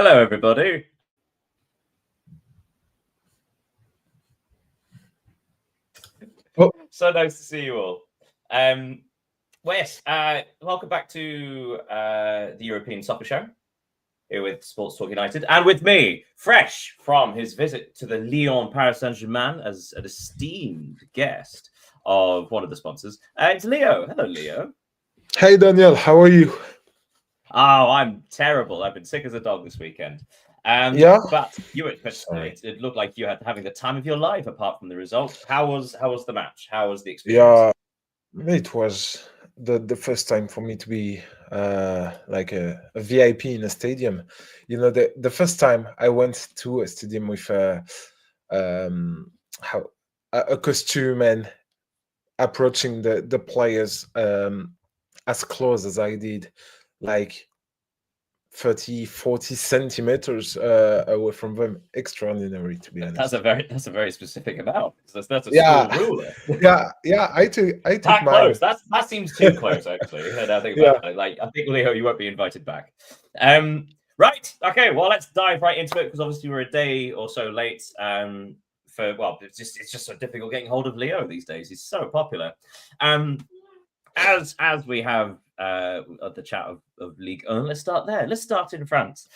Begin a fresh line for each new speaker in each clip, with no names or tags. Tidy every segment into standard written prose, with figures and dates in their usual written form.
Hello, everybody. So nice to see you all. Yes, welcome back to the European Soccer Show here with Sports Talk United, and with me, fresh from his visit to the Lyon Paris Saint-Germain as an esteemed guest of one of the sponsors. It's Leo. Hello, Leo.
Hey Daniel, how are you?
Oh, I'm terrible. I've been sick as a dog this weekend.
Yeah.
But
Sorry.
it looked like you had having the time of your life apart from the result. How was the match? How was the experience?
Yeah, it was the first time for me to be like a VIP in a stadium. The first time I went to a stadium with how a costume and approaching the players as close as I did, like 30, 40 centimeters away from them. Extraordinary, to be honest.
That's a very specific amount. That's a
Yeah,
school ruler.
yeah. I took
That
mine.
close. That seems too close, actually. Now I think
Yeah.
about it. Like, I think, Leo, you won't be invited back. Right. Okay. Well, let's dive right into it because obviously we're a day or so late. It's just so difficult getting hold of Leo these days. He's so popular. As we have the chat of Ligue 1, let's start there. Let's start in France.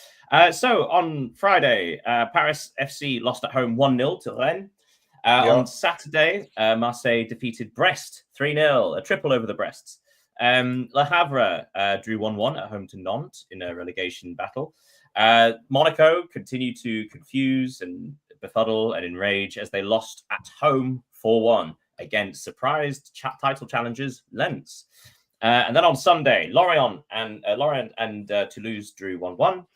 So on Friday, Paris FC lost at home 1-0 to Rennes. On Saturday, Marseille defeated Brest 3-0, a triple over the Brests. Le Havre drew 1-1 at home to Nantes in a relegation battle. Monaco continued to confuse and befuddle and enrage as they lost at home 4-1 against surprised title challengers Lens. And then on Sunday, Lorient and Toulouse drew 1-1.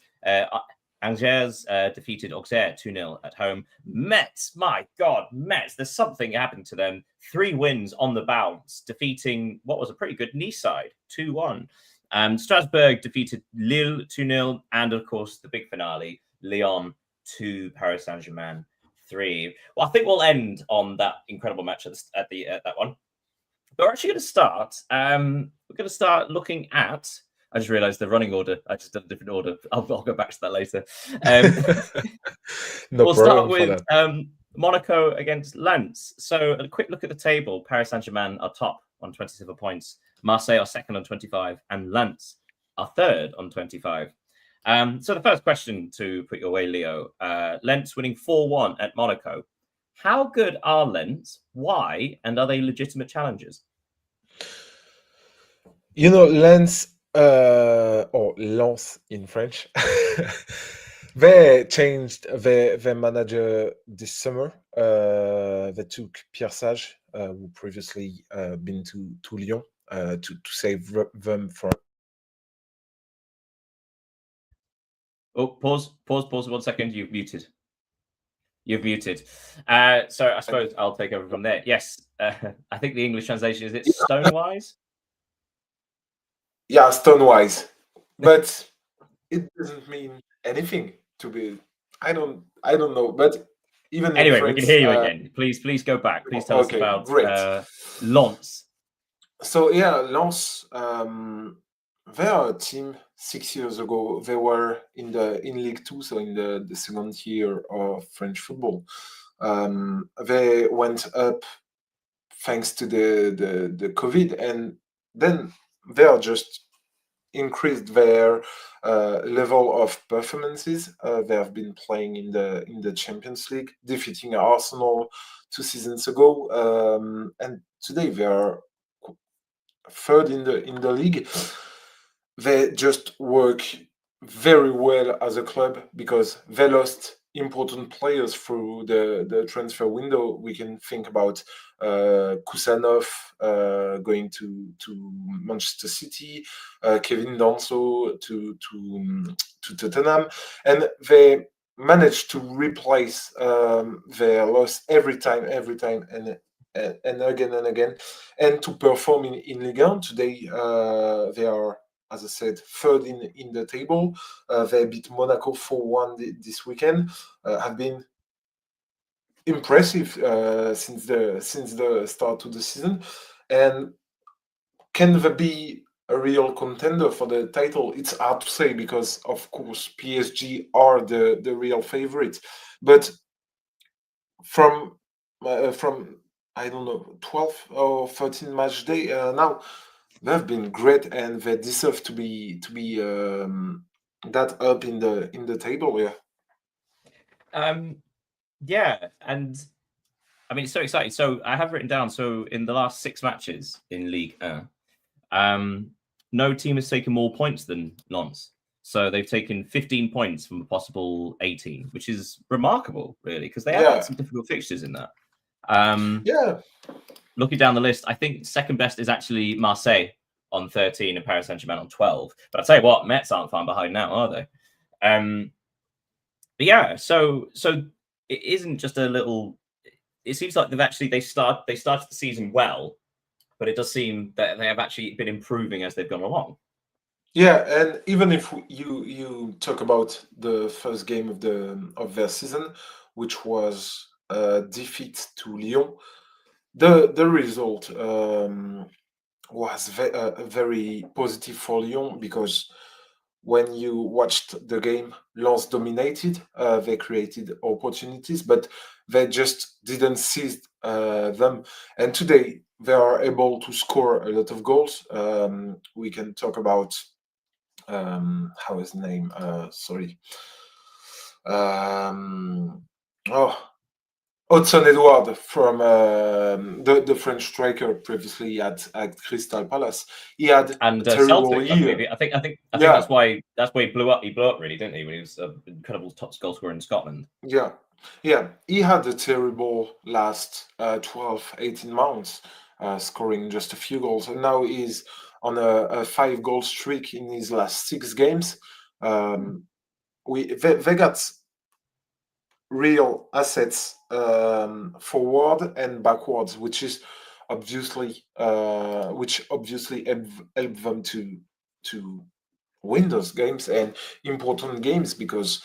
Angers defeated Auxerre 2-0 at home. Metz, my God, Metz, there's something happened to them. 3 wins on the bounce, defeating what was a pretty good Nice side, 2-1. Strasbourg defeated Lille 2-0. And of course, the big finale, Lyon 2, Paris Saint-Germain 3. Well, I think we'll end on that incredible match at that one. But we're actually going to start. We're going to start looking at. I just realised the running order. I just did a different order. I'll go back to that later. We'll start with Monaco against Lens. So a quick look at the table. Paris Saint-Germain are top on 27 points. Marseille are second on 25. And Lens are third on 25. So the first question to put your way, Leo. Lens winning 4-1 at Monaco. How good are Lens? Why? And are they legitimate challengers?
Lens, or Lens in French, they changed their manager this summer. They took Pierre Sage, who previously been to Lyon, to save them from.
Oh, pause 1 second. You've muted. So I suppose I'll take over from there. Yes, I think the English translation is Stonewise?
Yeah, Stonewise. But it doesn't mean anything to be. I don't know. But even
anyway,
France,
we can hear you again. Please go back. Please tell us about Lens.
So yeah, Lens. They are a team 6 years ago. They were in League 2, so in the second tier of French football. They went up thanks to the COVID, and then they are just increased their level of performances. They have been playing in the Champions League, defeating Arsenal 2 seasons ago, and today they are third in the league. They just work very well as a club because they lost important players through the transfer window. We can think about Kusanov going to Manchester City, Kevin Danso to Tottenham, and they managed to replace their loss every time, and again, and to perform in Ligue 1. Today, they are, as I said, third in the table. They beat Monaco 4-1 this weekend. Have been impressive since the start of the season. And can they be a real contender for the title. It's hard to say because, of course, PSG are the real favorite. But from I don't know 12 or 13 match day now, they've been great and they deserve to be that up in the table. Yeah.
Yeah, and I mean, it's so exciting. So I have written down. So in the last 6 matches in League 1, no team has taken more points than Lens. So they've taken 15 points from a possible 18, which is remarkable, really, because they have had
Yeah.
some difficult fixtures in that.
Yeah.
Looking down the list, I think second best is actually Marseille on 13 and Paris Saint-Germain on 12. But I'll tell you what, Mets aren't far behind now, are they? But yeah, so it isn't just a little. It seems like they started the season well, but it does seem that they have actually been improving as they've gone along.
Yeah, and even if you talk about the first game of their season, which was a defeat to Lyon, the result was very positive for Lyon because when you watched the game, Lens dominated. They created opportunities, but they just didn't seize them. And today they are able to score a lot of goals. We can talk about how is the name? Sorry. Oh, Hudson Edward from the French striker previously at Crystal Palace. He had a
And
terrible
Celtic, I believe.
year.
I think
Yeah,
that's why he blew up. He blew up really, didn't he? When he was an incredible top goal scorer in Scotland.
yeah, yeah. He had a terrible last 12, 18 months, scoring just a few goals. And now he's on a 5 goal streak in his last 6 games. They got real assets forward and backwards, which obviously help them to win those games and important games because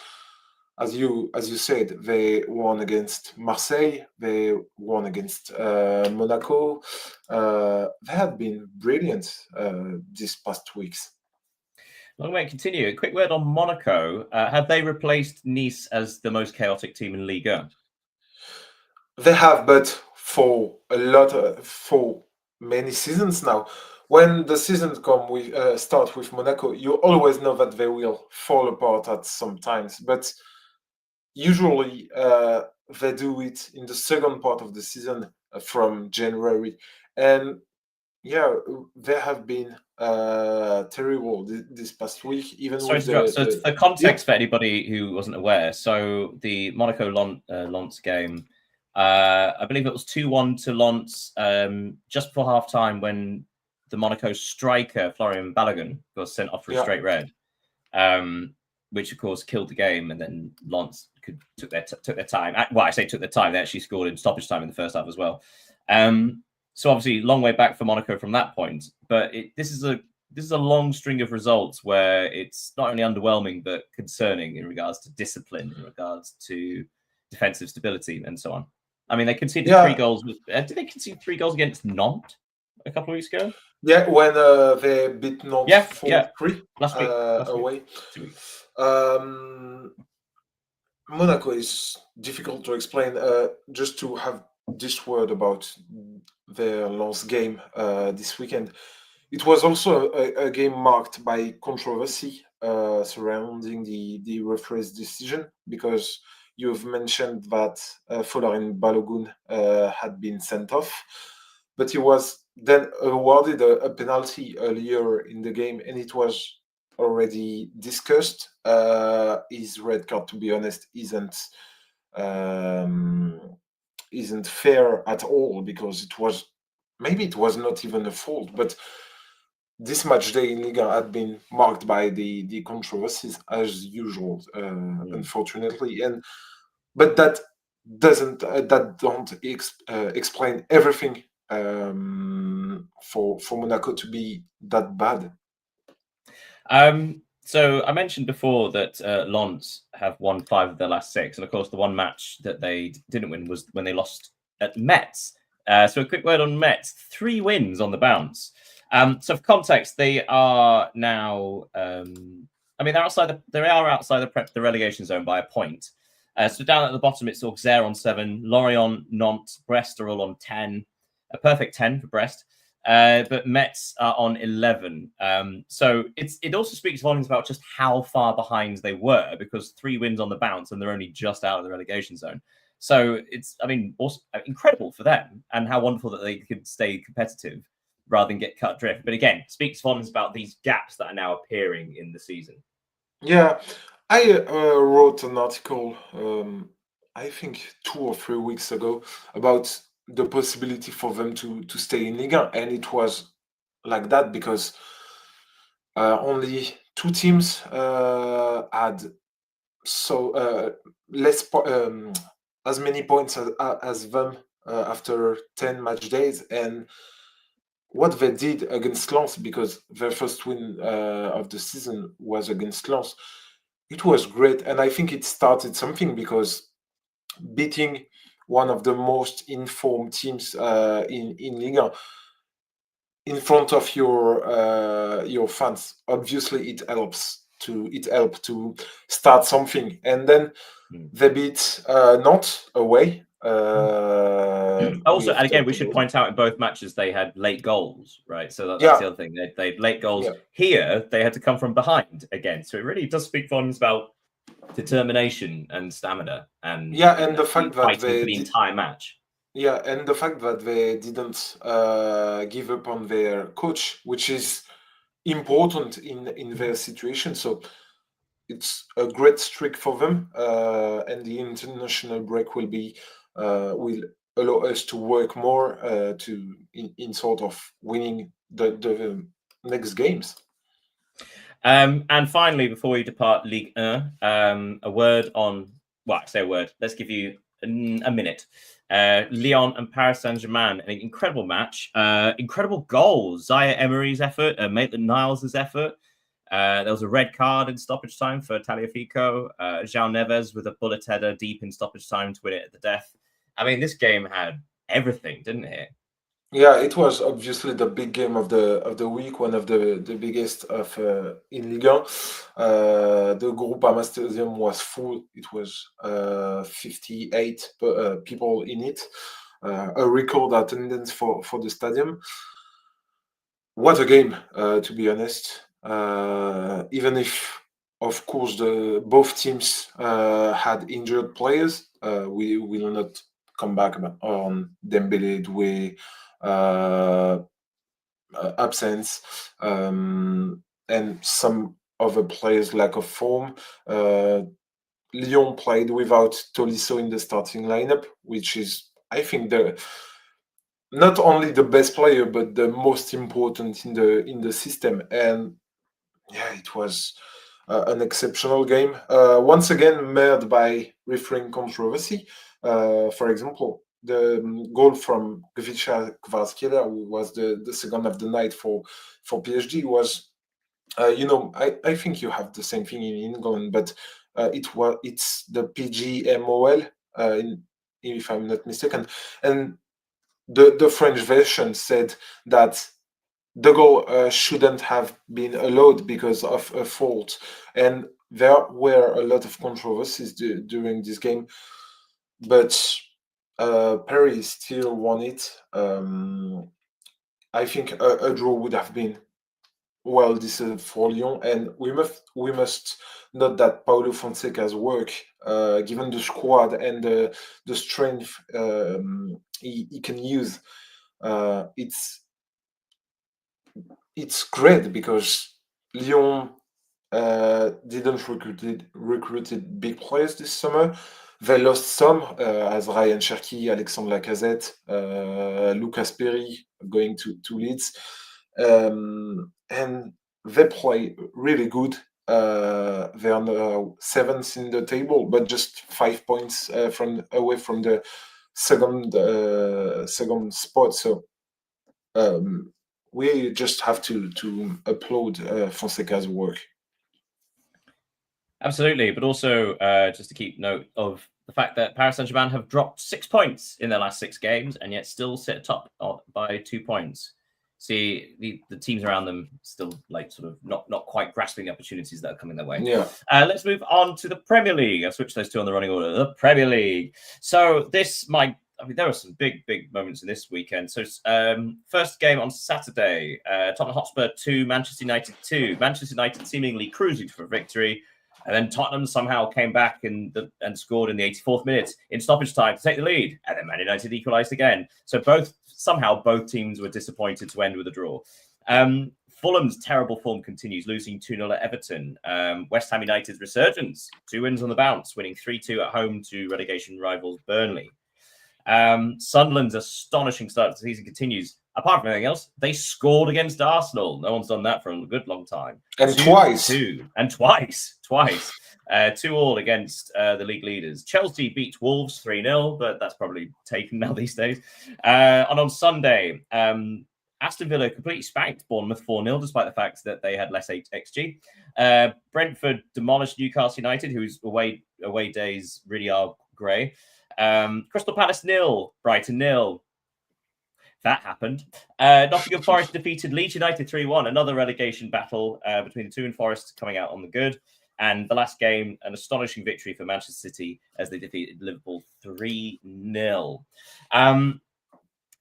as you said, they won against Marseille, they won against Monaco. They have been brilliant these past weeks.
Long way to continue. A quick word on Monaco. Have they replaced Nice as the most chaotic team in Ligue 1?
They have, but for many seasons now. When the seasons start with Monaco, you always know that they will fall apart at some times. But usually, they do it in the second part of the season from January, and yeah, they have been terrible this past week, even
Sorry
with
to interrupt. So
the
for
yeah,
context for anybody who wasn't aware, so the Monaco Lens game, I believe it was 2-1 to Lens just before half time when the Monaco striker Florian Balogun was sent off for a
yeah,
straight red, which of course killed the game, and then Lens took their time. Well, I say took their time. They actually scored in stoppage time in the first half as well. So obviously, long way back for Monaco from that point. But this is a long string of results where it's not only underwhelming but concerning in regards to discipline, in regards to defensive stability, and so on. I mean, they conceded 3
yeah,
goals. Did they concede 3 goals against Nantes a couple of weeks ago?
yeah. When they beat Nantes
Yeah.
4-3
Last week.
away.
2 weeks.
Monaco is difficult to explain. Just to have this word about their last game this weekend. It was also a game marked by controversy surrounding the referee's decision because you've mentioned that Folarin Balogun had been sent off, but he was then awarded a penalty earlier in the game, and it was already discussed. His red card, to be honest, um, isn't fair at all because maybe it was not even a fault, but this match day in Liga had been marked by the controversies as usual, unfortunately, but that don't explain everything for Monaco to be that bad.
So I mentioned before that Lens have won 5 of their last 6, and of course the one match that they didn't win was when they lost at Metz. So a quick word on Metz: 3 wins on the bounce. So for context, they are now. I mean, they are outside the relegation zone by a point. So down at the bottom, it's Auxerre on 7, Lorient, Nantes, Brest are all on 10, a perfect 10 for Brest. But Metz are on 11. So it also speaks volumes about just how far behind they were, because 3 wins on the bounce and they're only just out of the relegation zone. So it's, I mean, also incredible for them, and how wonderful that they could stay competitive rather than get cut adrift. But again, speaks volumes about these gaps that are now appearing in the season.
Yeah, I wrote an article, I think 2 or 3 weeks ago, about the possibility for them to stay in Liga, and it was like that because only 2 teams had less as many points as them after 10 match days, and what they did against Lens, because their first win of the season was against Lens, it was great, and I think it started something, because beating one of the most informed teams in Liga in front of your fans, obviously it helped to start something, and then they beat Nantes away.
Also,
With
and again, we
2
should
goals.
point out in both matches they had late goals, right? So that's
Yeah,
the other thing. They had late goals.
yeah,
Here, they had to come from behind again. So it really does speak volumes about determination and stamina, and
yeah, and the
the
fact that
fighting for the entire match.
yeah, and the fact that they didn't give up on their coach, which is important in their situation. So it's a great streak for them, and the international break will allow us to work more in sort of winning the next games.
And finally, before we depart Ligue 1, a word on, well, I say a word, let's give you a minute. Lyon and Paris Saint-Germain, an incredible match, incredible goals. Zaire Emery's effort, Maitland-Niles' effort. There was a red card in stoppage time for Taliafico. João Neves with a bullet header deep in stoppage time to win it at the death. I mean, this game had everything, didn't it?
Yeah, it was obviously the big game of the week, one of the biggest of in Ligue 1. The Groupama Stadium was full. It was 58 people in it, a record attendance for the stadium. What a game, to be honest. Even if, of course, both teams had injured players, we will not come back on Dembele, Doué, absence, and some other players' lack of form. Lyon played without Tolisso in the starting lineup, which is, I think, not only the best player but the most important in the system. And yeah, it was an exceptional game. Once again, marred by refereeing controversy. For example, the goal from Gvicha Kvaratskhelia, who was the second of the night for PSG, was, I think you have the same thing in England, but it's the PGMOL, if I'm not mistaken, and the French version said that the goal shouldn't have been allowed because of a fault, and there were a lot of controversies during this game, but Paris still won it. I think a draw would have been well deserved for Lyon, and we must note that Paulo Fonseca's work, given the squad and the strength he can use, it's great, because Lyon didn't recruited big players this summer. They lost some, as Ryan Cherki, Alexandre Lacazette, Lucas Perry going to Leeds, and they play really good. They are now seventh in the table, but just 5 points away from the second spot. So we just have to applaud Fonseca's work.
Absolutely, but also just to keep note of the fact that Paris Saint-Germain have dropped 6 points in their last 6 games and yet still sit atop by 2 points. see the teams around them still like sort of not quite grasping the opportunities that are coming their way.
Yeah.
Let's move on to the Premier League. I'll switch those two on the running order. The Premier League. So there are some big moments in this weekend. So first game on Saturday, Tottenham Hotspur 2, Manchester United 2. Manchester United seemingly cruising for victory. And then Tottenham somehow came back and scored in the 84th minute in stoppage time to take the lead. And then Man United equalised again. So somehow both teams were disappointed to end with a draw. Fulham's terrible form continues, losing 2-0 at Everton. West Ham United's resurgence, 2 wins on the bounce, winning 3-2 at home to relegation rivals Burnley. Sunderland's astonishing start to the season continues. Apart from anything else, they scored against Arsenal. No one's done that for a good long time.
And twice.
2-2 against the league leaders. Chelsea beat Wolves 3-0, but that's probably taken now these days. And on Sunday, Aston Villa completely spanked Bournemouth 4-0, despite the fact that they had less XG. Brentford demolished Newcastle United, whose away days really are grey. Crystal Palace 0, Brighton 0. That happened. Nottingham Forest defeated Leeds United 3-1. Another relegation battle between the two, and Forest coming out on the good. And the last game, an astonishing victory for Manchester City as they defeated Liverpool 3-0.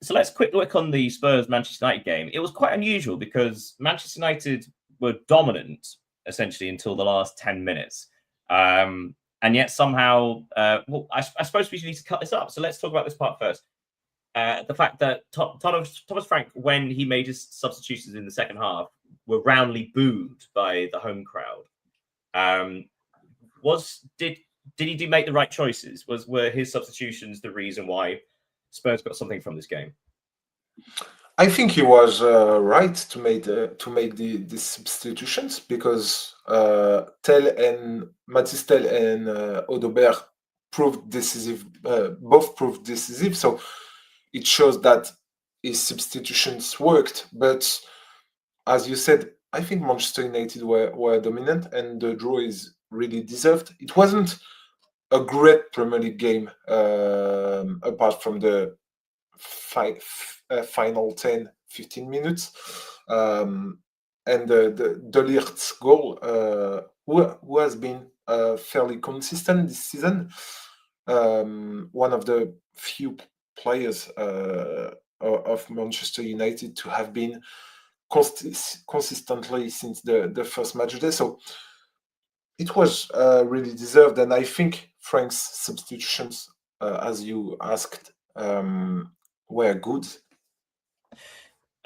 So let's quick look on the Spurs-Manchester United game. It was quite unusual because Manchester United were dominant essentially until the last 10 minutes. And yet somehow, I suppose we need to cut this up. So let's talk about this part first. The fact that Thomas Frank, when he made his substitutions in the second half, were roundly booed by the home crowd. Did he make the right choices? Were his substitutions the reason why Spurs got something from this game?
I think he was right to make the substitutions because Matisse Tel and Odobert both proved decisive. So it shows that his substitutions worked. But as you said, I think Manchester United were dominant, and the draw is really deserved. It wasn't a great Premier League game, apart from the final 10-15 minutes. And the Ligt goal, who has been fairly consistent this season, one of the few players of Manchester United to have been consistently since the first match day. So it was really deserved, and I think Frank's substitutions, as you asked, were good.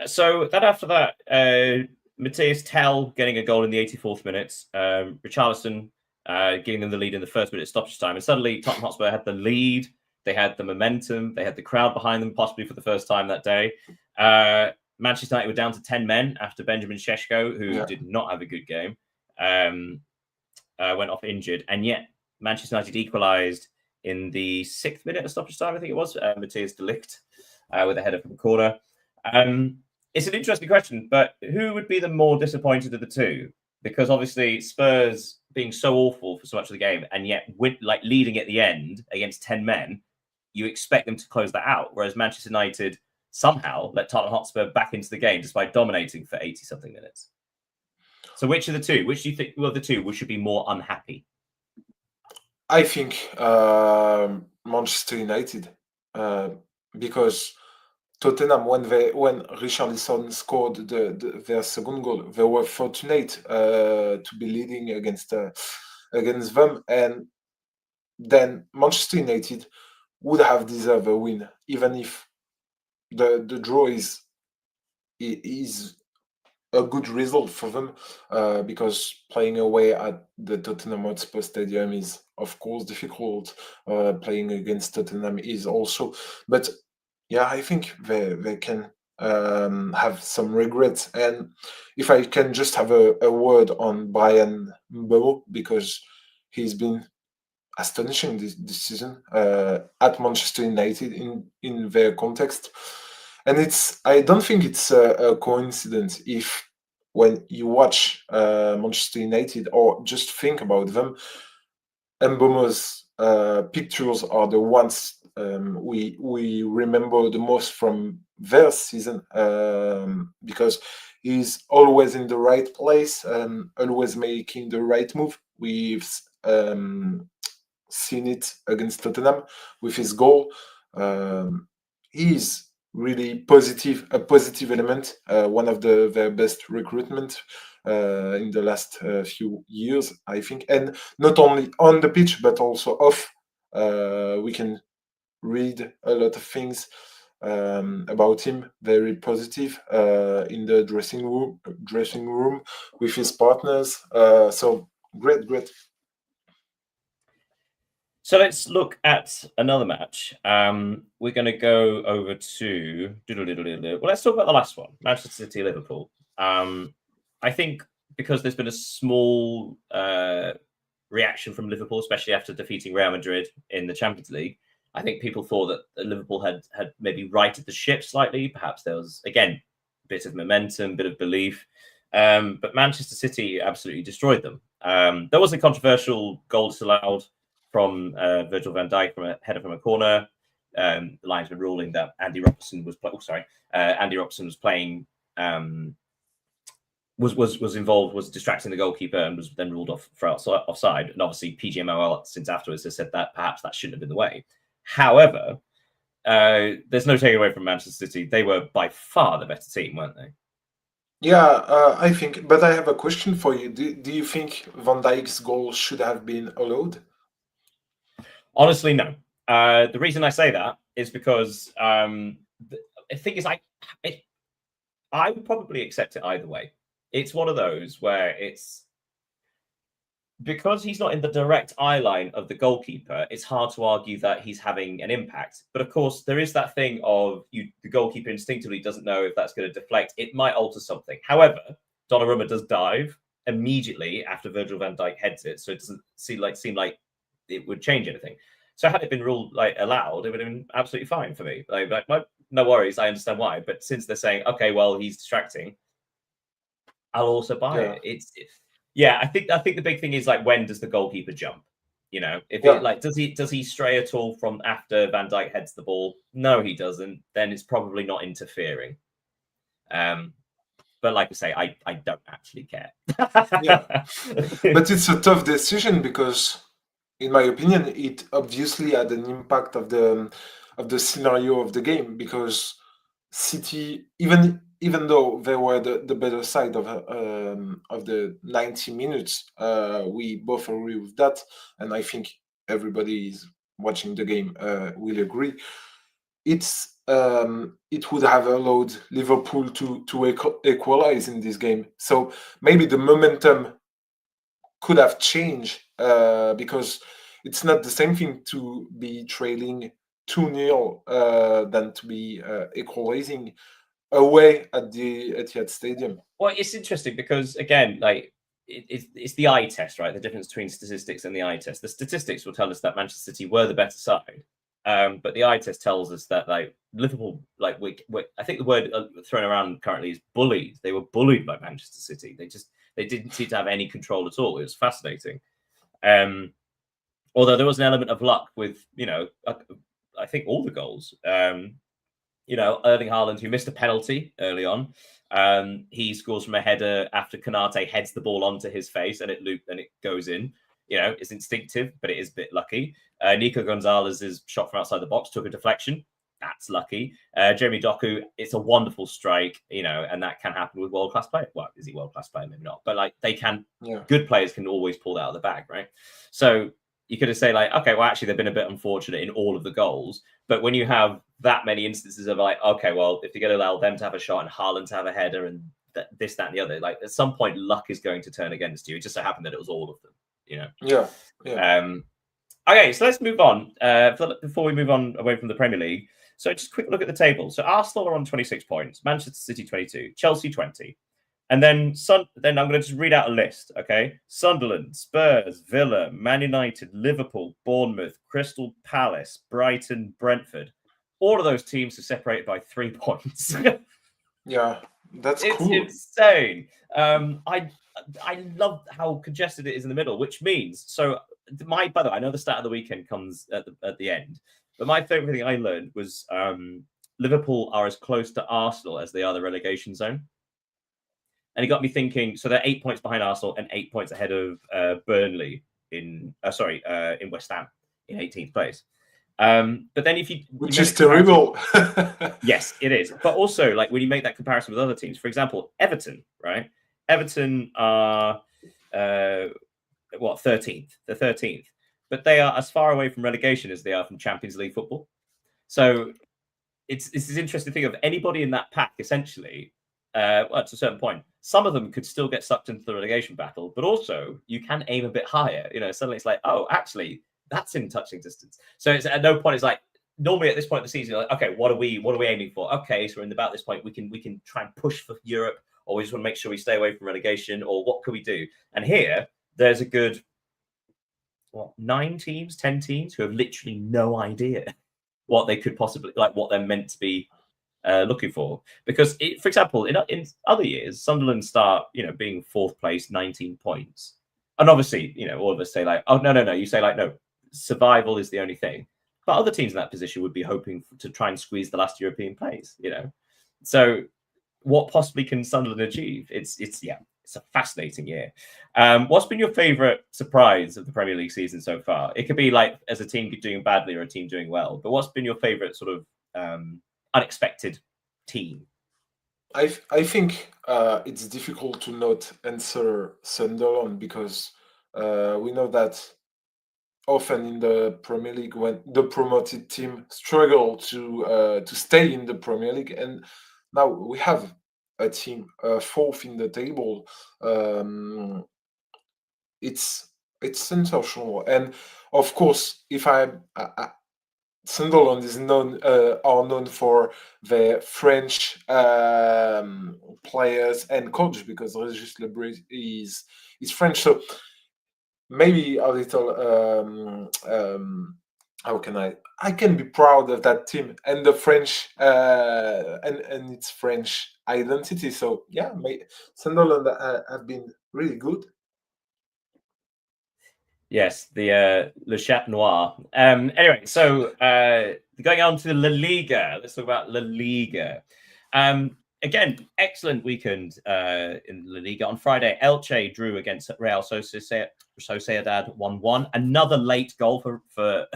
So then after that, Matisse Tel getting a goal in the 84th minute, Richarlison giving them the lead in the first minute stoppage time, and suddenly Tottenham Hotspur had the lead. They had the momentum. They had the crowd behind them, possibly for the first time that day. Manchester United were down to 10 men after Benjamin Šeško, who did not have a good game, went off injured. And yet Manchester United equalised in the 6th minute of stoppage time, I think it was. Matthias de Ligt with a header from the corner. It's an interesting question, but who would be the more disappointed of the two? Because obviously Spurs being so awful for so much of the game, and yet leading at the end against 10 men, you expect them to close that out. Whereas Manchester United somehow let Tottenham Hotspur back into the game despite dominating for 80-something minutes. So which of the two? Which do you think of the two should be more unhappy?
I think Manchester United, because Tottenham, when Richarlison scored their second goal, they were fortunate to be leading against them, and then Manchester United would have deserved a win, even if the draw is a good result for them, because playing away at the Tottenham Hotspur Stadium is, of course, difficult. Playing against Tottenham is also, but yeah, I think they can have some regrets. And if I can just have a word on Bryan Mbeumo, because he's been astonishing this season at Manchester United in their context. And I don't think it's a coincidence if when you watch Manchester United or just think about them, Mbeumo's pictures are the ones we remember the most from their season, because he's always in the right place and always making the right move. We've seen it against Tottenham with his goal. He's really positive, a positive element, one of their best recruitment in the last few years, I think. And not only on the pitch, but also off. We can read a lot of things about him, very positive in the dressing room with his partners. So great, great.
So let's look at another match. We're going to go over to well, let's talk about the last one, Manchester City Liverpool. I think because there's been a small reaction from Liverpool, especially after defeating Real Madrid in the Champions League. I think people thought that Liverpool had maybe righted the ship slightly. Perhaps there was, again, a bit of momentum, a bit of belief. But Manchester City absolutely destroyed them. There was a controversial goal disallowed from Virgil van Dijk from a header from a corner. The linesman ruling that Andy Robertson was playing was involved, was distracting the goalkeeper, and was then ruled off for offside. And obviously, PGMOL since afterwards has said that perhaps that shouldn't have been the way. However, there's no taking away from Manchester City. They were by far the better team, weren't they?
Yeah, I think. But I have a question for you. Do you think Van Dijk's goal should have been allowed?
Honestly, no. The reason I say that is because the thing is, I would probably accept it either way. It's one of those where it's because he's not in the direct eye line of the goalkeeper, it's hard to argue that he's having an impact. But of course, there is that thing of the goalkeeper instinctively doesn't know if that's going to deflect. It might alter something. However, Donnarumma does dive immediately after Virgil van Dijk heads it, so it doesn't seem like it would change anything. So had it been ruled allowed, it would have been absolutely fine for me. No worries, I understand why. But since they're saying, okay, well, he's distracting, I'll also buy it. I think the big thing is when does the goalkeeper jump? If does he stray at all from after Van Dijk heads the ball? No, he doesn't. Then it's probably not interfering. But like I say, I don't actually care.
But it's a tough decision because, in my opinion, it obviously had an impact of the scenario of the game, because City, even though they were the better side of the 90 minutes, we both agree with that, and I think everybody is watching the game will agree. It would have allowed Liverpool to equalize in this game. So maybe the momentum could have changed, because it's not the same thing to be trailing 2-0 than to be equalizing away at the Etihad Stadium.
Well, it's interesting because, again, it's the eye test, right? The difference between statistics and the eye test. The statistics will tell us that Manchester City were the better side, but the eye test tells us that Liverpool, I think the word thrown around currently is bullied. They were bullied by Manchester City. They didn't seem to have any control at all. It was fascinating. Although there was an element of luck with, I think all the goals. Erling Haaland, who missed a penalty early on, he scores from a header after Konate heads the ball onto his face and it goes in. It's instinctive, but it is a bit lucky. Nico Gonzalez's shot from outside the box took a deflection. That's lucky. Jeremy Doku, it's a wonderful strike, and that can happen with world-class players. Well, is he world-class player? Maybe not. But they can, good players can always pull that out of the bag, right? So you could have said okay, well, actually, they've been a bit unfortunate in all of the goals. But when you have that many instances of okay, well, if you're going to allow them to have a shot and Haaland to have a header and this, that, and the other, at some point, luck is going to turn against you. It just so happened that it was all of them,
Yeah.
Okay, so let's move on. Before we move on away from the Premier League, so just a quick look at the table. So Arsenal are on 26 points, Manchester City 22, Chelsea 20. And then I'm going to just read out a list, okay? Sunderland, Spurs, Villa, Man United, Liverpool, Bournemouth, Crystal Palace, Brighton, Brentford. All of those teams are separated by 3 points.
Yeah, that's
it's
cool.
Insane. I love how congested it is in the middle, which means, so By the way, I know the stat of the weekend comes at the end, but my favorite thing I learned was Liverpool are as close to Arsenal as they are the relegation zone. And it got me thinking. So they're 8 points behind Arsenal and 8 points ahead of Burnley in West Ham in 18th place. But then if you
which is terrible.
Yes, it is. But also, like when you make that comparison with other teams, for example, Everton, right? Everton are 13th? They're 13th, but they are as far away from relegation as they are from Champions League football. So it's this interesting thing of anybody in that pack essentially. Well, to a certain point, some of them could still get sucked into the relegation battle, but also you can aim a bit higher. Suddenly it's like, oh, actually, that's in touching distance. So it's at no point it's like normally at this point of the season, like, okay, what are we aiming for? Okay, so we're in about this point, we can try and push for Europe, or we just want to make sure we stay away from relegation, or what could we do? And here, there's a good 9 teams, 10 teams who have literally no idea what they could possibly what they're meant to be looking for. Because, for example, in other years, Sunderland start, being 4th place, 19 points. And obviously, all of us say like, oh, no. You say like, no, survival is the only thing. But other teams in that position would be hoping to try and squeeze the last European place, So what possibly can Sunderland achieve? It's a fascinating year. What's been your favourite surprise of the Premier League season so far? It could be like as a team doing badly or a team doing well, but what's been your favourite sort of unexpected team?
I think it's difficult to not answer Sunderland because we know that often in the Premier League when the promoted team struggle to stay in the Premier League, and now we have a team 4th in the table. It's sensational, and of course, if Sunderland is are known for their French players and coach because Regis Lebris is French, so maybe a little how can I can be proud of that team and the French and its French identity. So yeah, Sunderland have been really good.
Yes, the Le Chat Noir. Anyway, so going on to La Liga, let's talk about La Liga. Again, excellent weekend in La Liga. On Friday, Elche drew against Real Sociedad 1-1. Another late goal for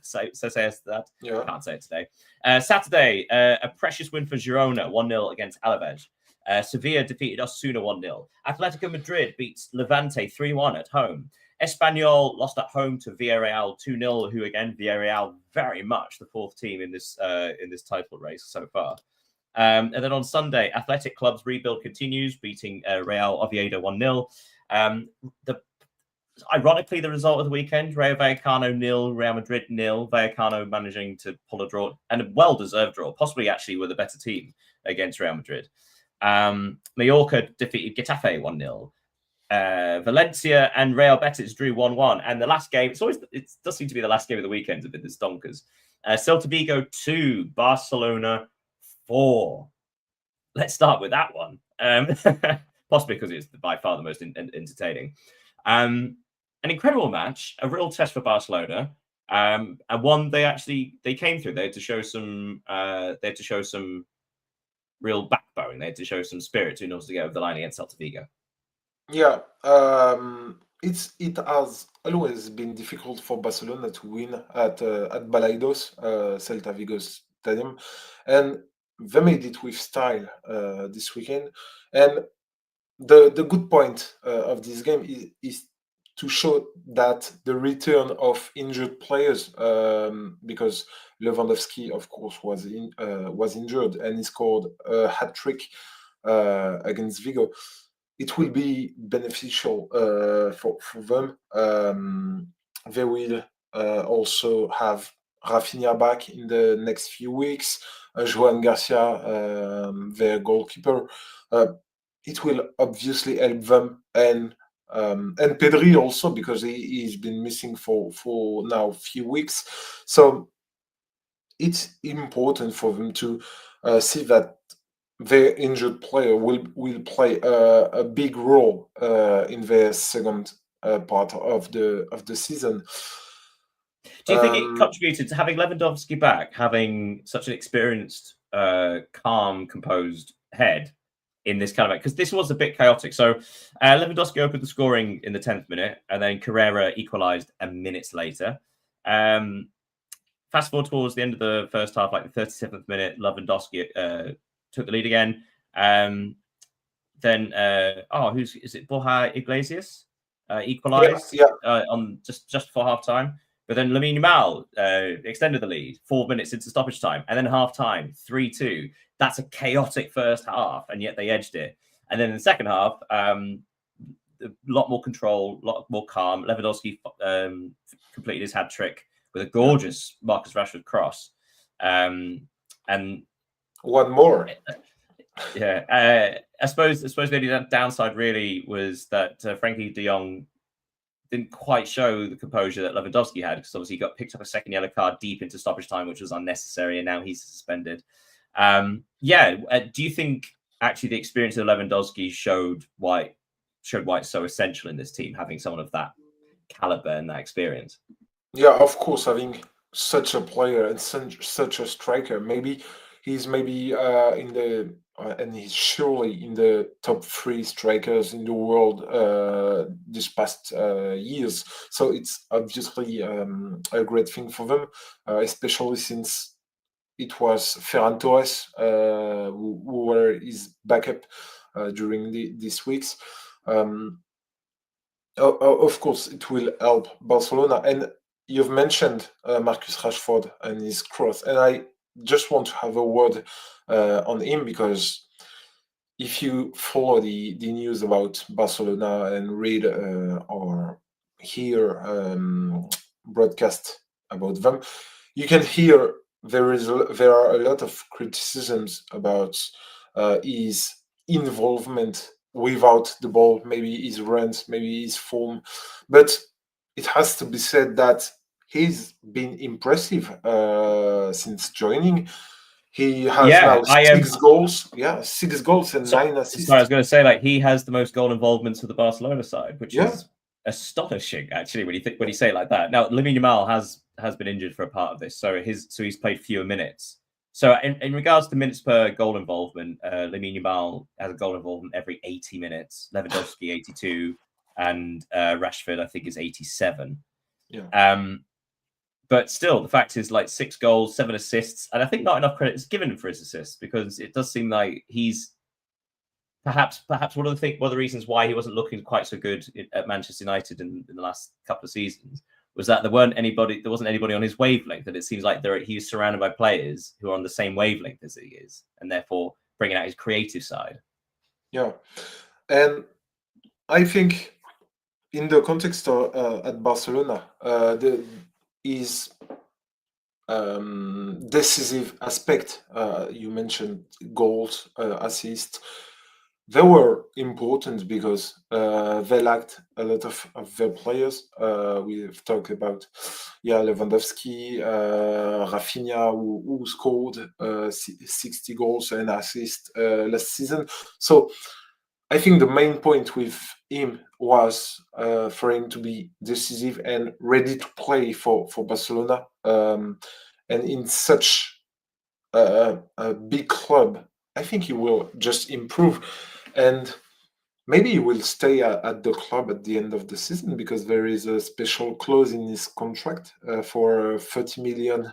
Sociedad.
Yeah.
Can't say it today. Saturday, a precious win for Girona, 1-0 against Alaves. Sevilla defeated Osasuna 1-0. Atletico Madrid beats Levante 3-1 at home. Espanyol lost at home to Villarreal 2-0, who again, Villarreal very much the 4th team in this title race so far. And then on Sunday, Athletic Club's rebuild continues, beating Real Oviedo 1-0. Ironically, the result of the weekend, Rayo Vallecano 0, Real Madrid 0. Vallecano managing to pull a draw, and a well-deserved draw, possibly actually with a better team against Real Madrid. Mallorca defeated Getafe 1-0. Valencia and Real Betis drew 1-1. And the last game, it does seem to be the last game of the weekend, a bit this donkers. Celta Vigo 2, Barcelona 4. Let's start with that one. Possibly because it's by far the most entertaining. An incredible match, a real test for Barcelona. And one they came through. They had to show some real backbone. They had to show some spirit in order to get over the line against Celta Vigo.
Yeah, it has always been difficult for Barcelona to win at Balaidos, Celta Vigo Stadium, and they made it with style this weekend. And the good point of this game is to show that the return of injured players, because Lewandowski, of course, was injured and he scored a hat trick against Vigo. It will be beneficial for them. They will also have Rafinha back in the next few weeks. Joan Garcia, their goalkeeper. It will obviously help them, and Pedri also, because he's been missing for now a few weeks. So it's important for them to see that their injured player will play a big role in their second part of the season.
Do you think it contributed to having Lewandowski back, having such an experienced, calm, composed head in this kind of, because this was a bit chaotic. So Lewandowski opened the scoring in the 10th minute, and then Carrera equalised a minute later. Fast forward towards the end of the first half, like the 37th minute, Lewandowski took the lead again. Then is it Borja Iglesias equalised on just before half time. But then Lamine Yamal extended the lead 4 minutes into stoppage time, and then half time 3-2. That's a chaotic first half, and yet they edged it. And then in the second half, a lot more control, a lot more calm. Lewandowski completed his hat trick with a gorgeous Marcus Rashford cross, and
one more.
Yeah, I suppose maybe that downside really was that Frankie de Jong didn't quite show the composure that Lewandowski had, because obviously he got picked up a second yellow card deep into stoppage time, which was unnecessary, and now he's suspended. Do you think actually the experience of Lewandowski showed why it's so essential in this team, having someone of that caliber and that experience?
Yeah, of course, having such a player and such a striker, he's in the and he's surely in the top 3 strikers in the world this past years. So it's obviously a great thing for them, especially since it was Ferran Torres who were his backup during these weeks. Of course, it will help Barcelona. And you've mentioned Marcus Rashford and his cross, and I just want to have a word on him, because if you follow the news about Barcelona and read or hear broadcast about them, you can hear there are a lot of criticisms about his involvement without the ball, maybe his runs, maybe his form, but it has to be said that he's been impressive since joining. He has now 6 goals. Yeah, 6 goals and 9 assists.
Sorry, I was going to say, like, he has the most goal involvements for the Barcelona side, which is astonishing, actually, when you say it like that. Now, Lamine Yamal has been injured for a part of this, so he's played fewer minutes. So in regards to minutes per goal involvement, Lamine Yamal has a goal involvement every 80 minutes, Lewandowski 82, and Rashford, I think, is 87.
Yeah.
But still, the fact is, like, 6 goals, 7 assists, and I think not enough credit is given him for his assists, because it does seem like he's perhaps one of the reasons why he wasn't looking quite so good at Manchester United in the last couple of seasons was that there wasn't anybody on his wavelength, and it seems like he was surrounded by players who are on the same wavelength as he is, and therefore bringing out his creative side.
Yeah, and I think in the context at Barcelona, his decisive aspect, you mentioned goals, assists, they were important because they lacked a lot of their players. We've talked about Lewandowski, Rafinha, who scored 60 goals and assists last season. So I think the main point with him was for him to be decisive and ready to play for Barcelona. And in such a big club, I think he will just improve. And maybe he will stay at the club at the end of the season, because there is a special clause in his contract for 30 million.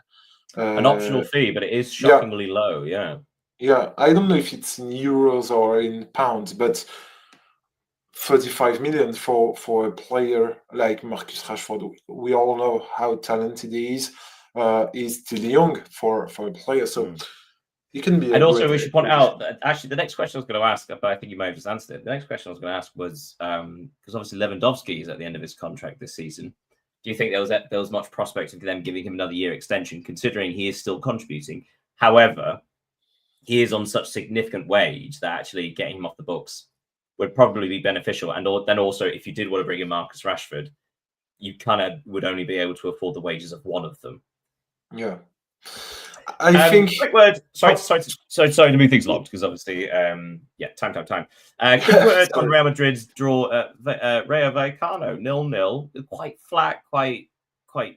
An optional fee, but it is shockingly low, yeah.
Yeah, I don't know if it's in euros or in pounds, but 35 million for a player like Marcus Rashford. We all know how talented he is. He's still young for a player, so he can be.
And also, we should point out that actually the next question I was going to ask, but I think you may have just answered it. The next question I was going to ask was because obviously Lewandowski is at the end of his contract this season. Do you think there was much prospect of them giving him another year extension, considering he is still contributing? However, he is on such significant wage that actually getting him off the books would probably be beneficial. And then also, if you did want to bring in Marcus Rashford, you kind of would only be able to afford the wages of one of them.
Yeah. I think
quick word. Sorry to move things along because obviously, time. Quick word on Real Madrid's draw at Rayo Vallecano, 0-0. Quite flat, quite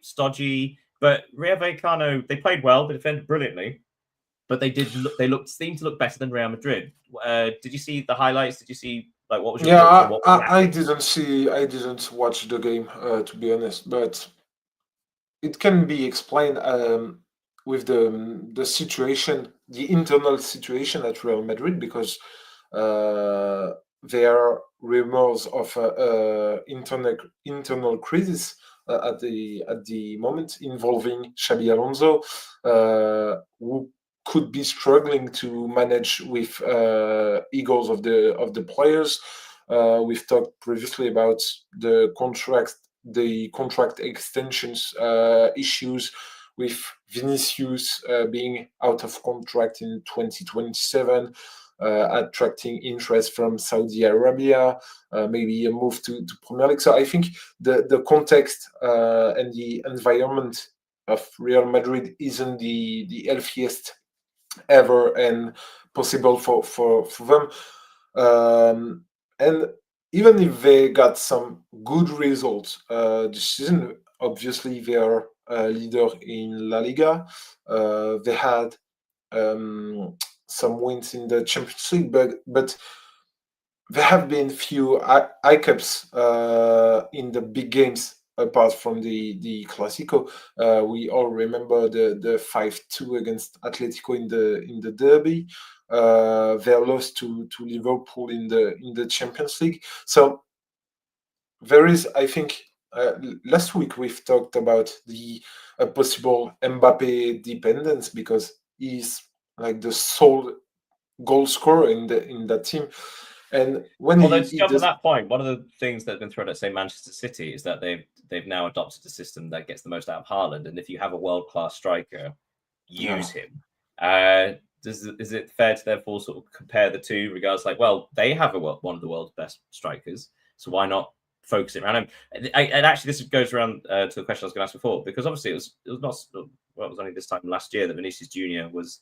stodgy. But Rayo Vallecano, they played well, they defended brilliantly, but they seemed to look better than Real Madrid. Did you see the highlights? Did you see what was your thoughts on what was happening?
I didn't watch the game to be honest, but it can be explained with the situation, the internal situation at Real Madrid, because there are rumors of internal crisis at the moment involving Xabi Alonso, who could be struggling to manage with egos of the players. We've talked previously about the contract extensions issues with Vinicius being out of contract in 2027, attracting interest from Saudi Arabia, maybe a move to Premier League. So I think the context and the environment of Real Madrid isn't the healthiest ever and possible for them. And even if they got some good results this season, obviously they are a leader in La Liga. They had some wins in the Champions League, but there have been few hiccups in the big games apart from the Clásico. We all remember the 5-2 against Atletico in the derby. They lost to Liverpool in the Champions League. So there is, I think, last week we've talked about the possible Mbappe dependence because he's like the sole goal scorer in that team. And when
Although to jump on that point, one of the things that's been thrown at, say, Manchester City is that they've now adopted a system that gets the most out of Haaland, and if you have a world-class striker, use him. Is it fair to therefore sort of compare the two regards they have one of the world's best strikers, so why not focus it around him? And actually, this goes around to the question I was going to ask before, because obviously it was only this time last year that Vinicius Junior was,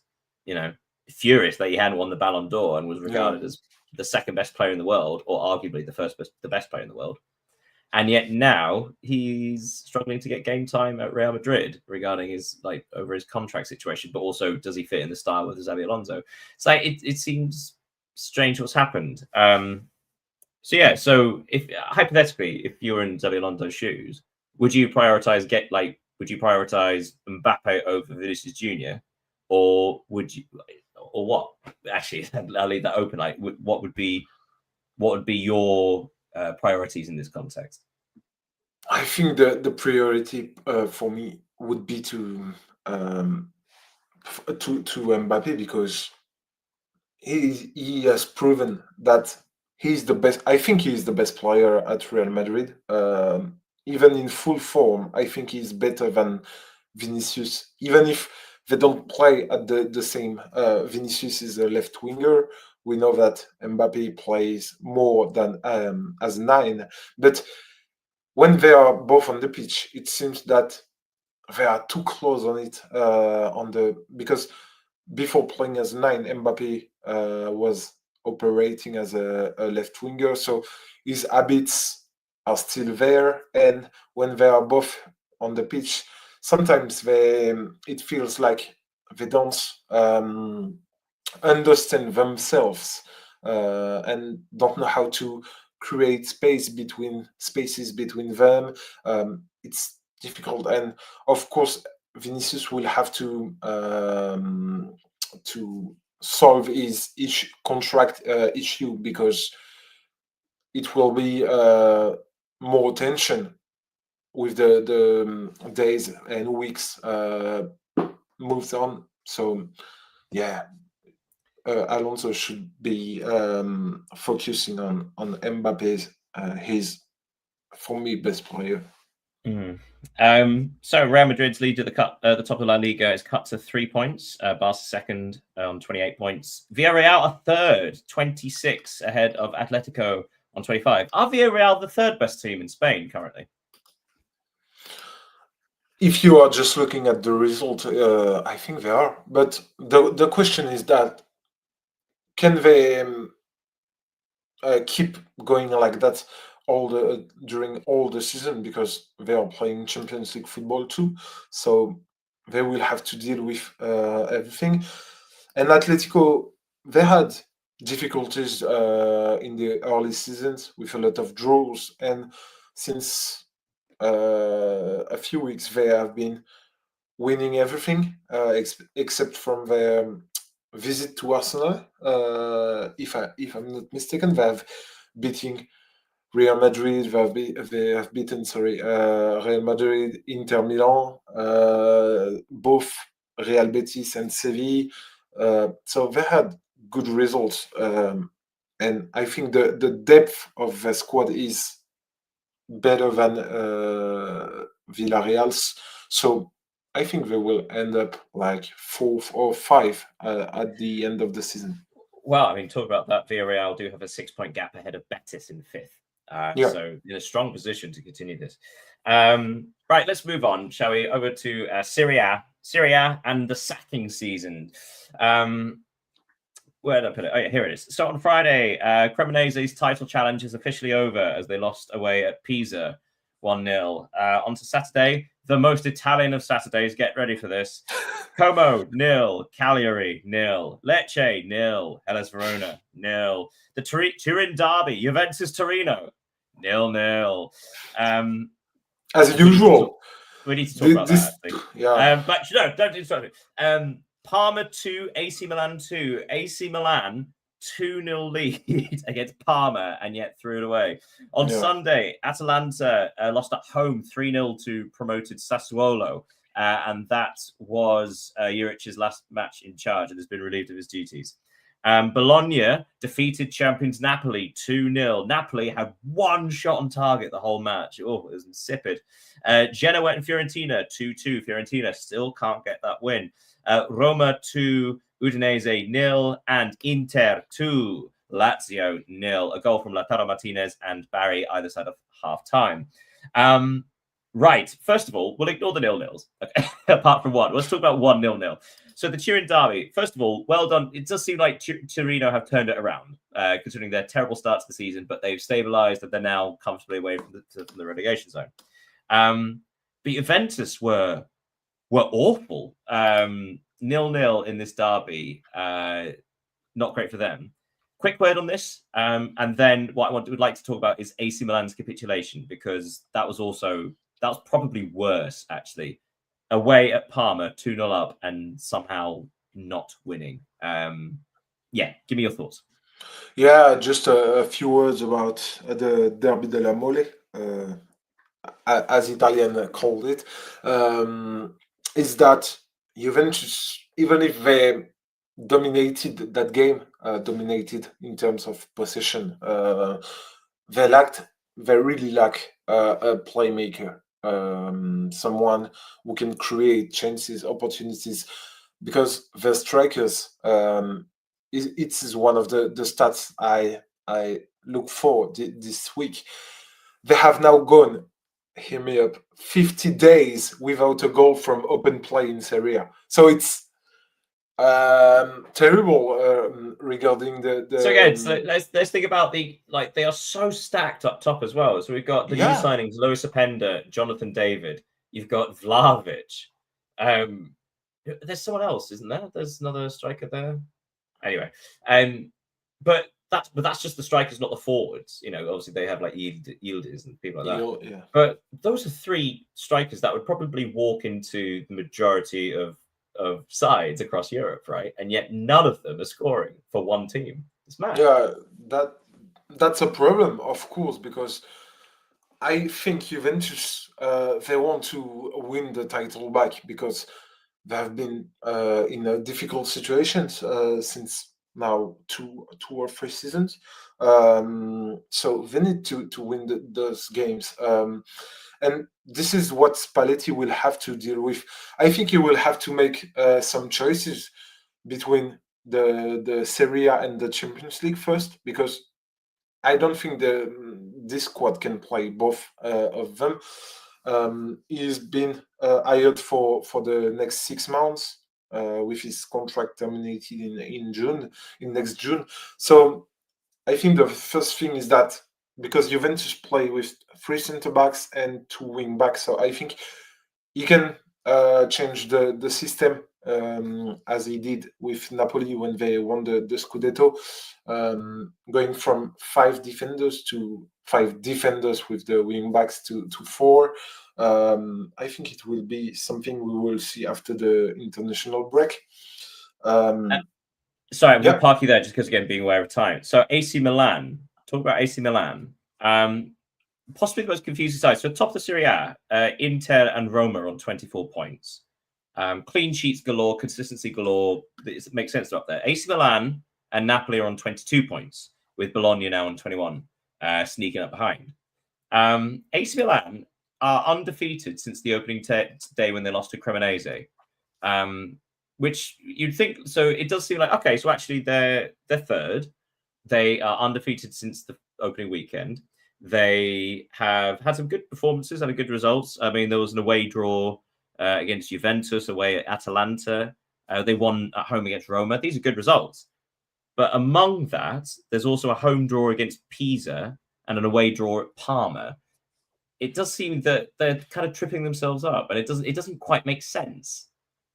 furious that he hadn't won the Ballon d'Or and was regarded as the second best player in the world, or arguably the best player in the world. And yet now he's struggling to get game time at Real Madrid regarding his over his contract situation, but also does he fit in the style with Xabi Alonso? So it seems strange what's happened. So if hypothetically, if you were in Xabi Alonso's shoes, would you prioritize Mbappe over Vinicius Junior, or would you, or what? Actually, I'll leave that open. What would be your priorities in this context?
I think the priority for me would be to Mbappe, because he has proven that he's the best. I think he's the best player at Real Madrid. Even in full form, I think he's better than Vinicius. Even if they don't play at the same. Vinicius is a left winger. We know that Mbappe plays more than as 9, but when they are both on the pitch, it seems that they are too close on it. Because before playing as 9, Mbappe was operating as a left winger, so his habits are still there. And when they are both on the pitch, sometimes it feels like they don't understand themselves and don't know how to create spaces between them. It's difficult, and of course Vinicius will have to solve his contract issue, because it will be more tension with the days and weeks moves on. So Alonso should be focusing on Mbappe's his, for me, best player.
So Real Madrid's lead at the top of La Liga is cut to 3 points. Barca second on 28 points. Villarreal are third, 26 ahead of Atletico on 25. Are Villarreal the third best team in Spain currently?
If you are just looking at the result, I think they are. But the question is that can they keep going like that all the during all the season, because they are playing Champions League football too, so they will have to deal with everything. And Atletico, they had difficulties in the early seasons with a lot of draws, and since a few weeks they have been winning everything except from the visit to Arsenal. If I'm not mistaken, they have beating Real Madrid. They have beaten Real Madrid, Inter Milan, both Real Betis and Sevilla. So they had good results, and I think the depth of the squad is better than Villarreal's. So I think they will end up like fourth or five at the end of the season.
Well, I mean, talk about that. Villarreal do have a 6 point gap ahead of Betis in fifth.
Yeah.
So in a strong position to continue this. Right, let's move on, shall we? Over to Serie A and the sacking season. Where did I put it? Oh, yeah, here it is. So on Friday, Cremonese's title challenge is officially over as they lost away at Pisa 1-0. On to Saturday, the most Italian of Saturdays. Get ready for this. Como, 0. Cagliari, 0. Lecce, 0. Hellas Verona, 0. The Turin derby, Juventus Torino, 0-0.
As usual.
We need to talk about that, actually.
Yeah.
But no, don't interrupt me. Parma 2, AC Milan 2. AC Milan 2-0 lead against Parma and yet threw it away. On Sunday, Atalanta lost at home 3-0 to promoted Sassuolo. And that was Juric's last match in charge and has been relieved of his duties. Bologna defeated champions Napoli 2-0. Napoli had one shot on target the whole match. Oh, it was insipid. Genoa and Fiorentina 2-2. Fiorentina still can't get that win. Roma 2, Udinese 0, and Inter 2, Lazio 0. A goal from Lautaro Martinez and Barry either side of half time. Right. First of all, we'll ignore the 0-0s. Okay. Apart from one. Let's talk about 1-0. So the Turin derby, first of all, well done. It does seem like Torino have turned it around, considering their terrible start to the season, but they've stabilised and they're now comfortably away from the relegation zone. But Juventus were awful. 0-0 in this derby. Not great for them. Quick word on this, and then what I would like to talk about is AC Milan's capitulation, because that was probably worse, actually. Away at Parma, 2-0 up, and somehow not winning. Yeah, give me your thoughts.
Yeah, just a few words about the Derby della Mole, as Italian called it. Is that Juventus, even if they dominated that game, dominated in terms of possession, they really lack a playmaker, someone who can create chances, opportunities, because the strikers, it is one of the stats I look for this week. They have now gone, hear me up, 50 days without a goal from open play in Serie A. So it's terrible regarding the.
So again, let's think about they are so stacked up top as well. So we've got the new signings: Lois Openda, Jonathan David. You've got Vlahovic. There's someone else, isn't there? There's another striker there. Anyway, but that's just the strikers, not the forwards. Obviously they have like Yildiz and people like that.
Yeah.
But those are three strikers that would probably walk into the majority of sides across Europe, right? And yet none of them are scoring for one team. It's mad.
Yeah, that's a problem, of course, because I think Juventus they want to win the title back, because they have been in a difficult situation since now two or three seasons. So they need to win those games. And this is what Spalletti will have to deal with. I think he will have to make some choices between the Serie A and the Champions League first, because I don't think this squad can play both of them. He's been hired for the next 6 months, with his contract terminated in next June. So I think the first thing is that because Juventus play with three centre backs and two wing backs, so I think he can change the system, as he did with Napoli when they won the Scudetto, going from five defenders with the wing backs to four. I think it will be something we will see after the international break.
Sorry, we'll
Yeah,
park you there just because, again, being aware of time. So AC Milan, talk about AC Milan. Possibly the most confusing side. So top of the Serie A, Inter and Roma are on 24 points. Clean sheets galore, consistency galore. It makes sense they're up there. AC Milan and Napoli are on 22 points, with Bologna now on 21, sneaking up behind. AC Milan are undefeated since the opening day when they lost to Cremonese, which you'd think. So it does seem like, okay, so actually they're third. They are undefeated since the opening weekend. They have had some good performances, had good results. I mean, there was an away draw against Juventus, away at Atalanta. They won at home against Roma. These are good results. But among that, there's also a home draw against Pisa and an away draw at Parma. It does seem that they're kind of tripping themselves up, and it doesn't quite make sense.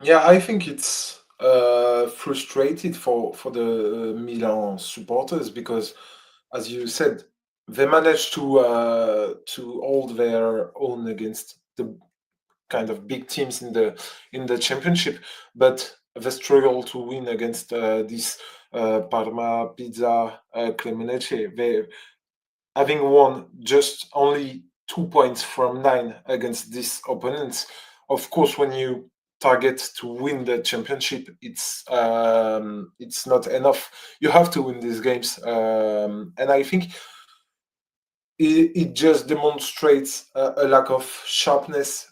yeah, I think it's frustrated for the Milan supporters because, as you said, they managed to hold their own against the kind of big teams in the championship, but they struggle to win against this Parma, Pisa, Cremonese. They having won just only 2 points from 9 against these opponents. Of course, when you target to win the championship, it's not enough. You have to win these games, and I think it just demonstrates a lack of sharpness,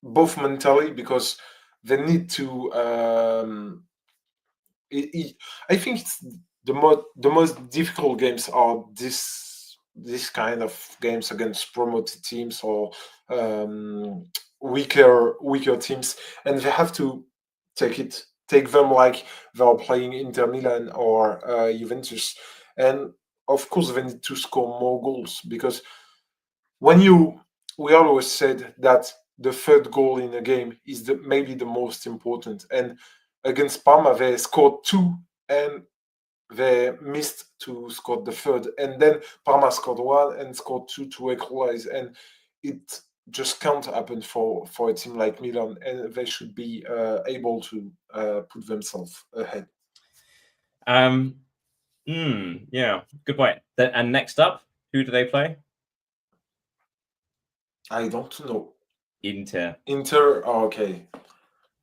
both mentally because they need to. I think it's the most difficult games are this kind of games against promoted teams or weaker teams, and they have to take them like they're playing Inter Milan or Juventus, and of course they need to score more goals because when we always said that the third goal in a game is maybe the most important, and against Parma they scored two and they missed to score the third, and then Parma scored one and scored two to equalize, and it just can't happen for a team like Milan, and they should be able to put themselves ahead.
Yeah, good point. And next up, who do they play?
I don't know.
Inter.
Oh, okay.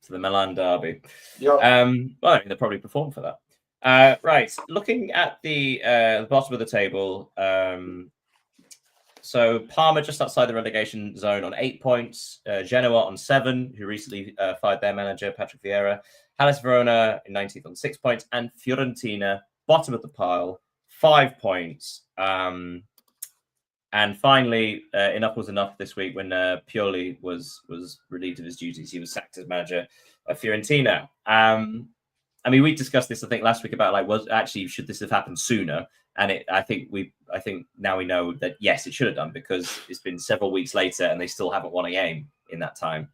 So the Milan derby.
Yeah.
Well, I mean, they probably performed for that. Right. Looking at the bottom of the table, so Parma just outside the relegation zone on 8 points. Genoa on 7, who recently fired their manager, Patrick Vieira. Hellas Verona in 19th on 6 points. And Fiorentina, bottom of the pile, 5 points. And finally, enough was enough this week when Pioli was relieved of his duties. He was sacked as manager of Fiorentina. I mean, we discussed this, I think, last week about should this have happened sooner? And I think now we know that yes, it should have done because it's been several weeks later and they still haven't won a game in that time,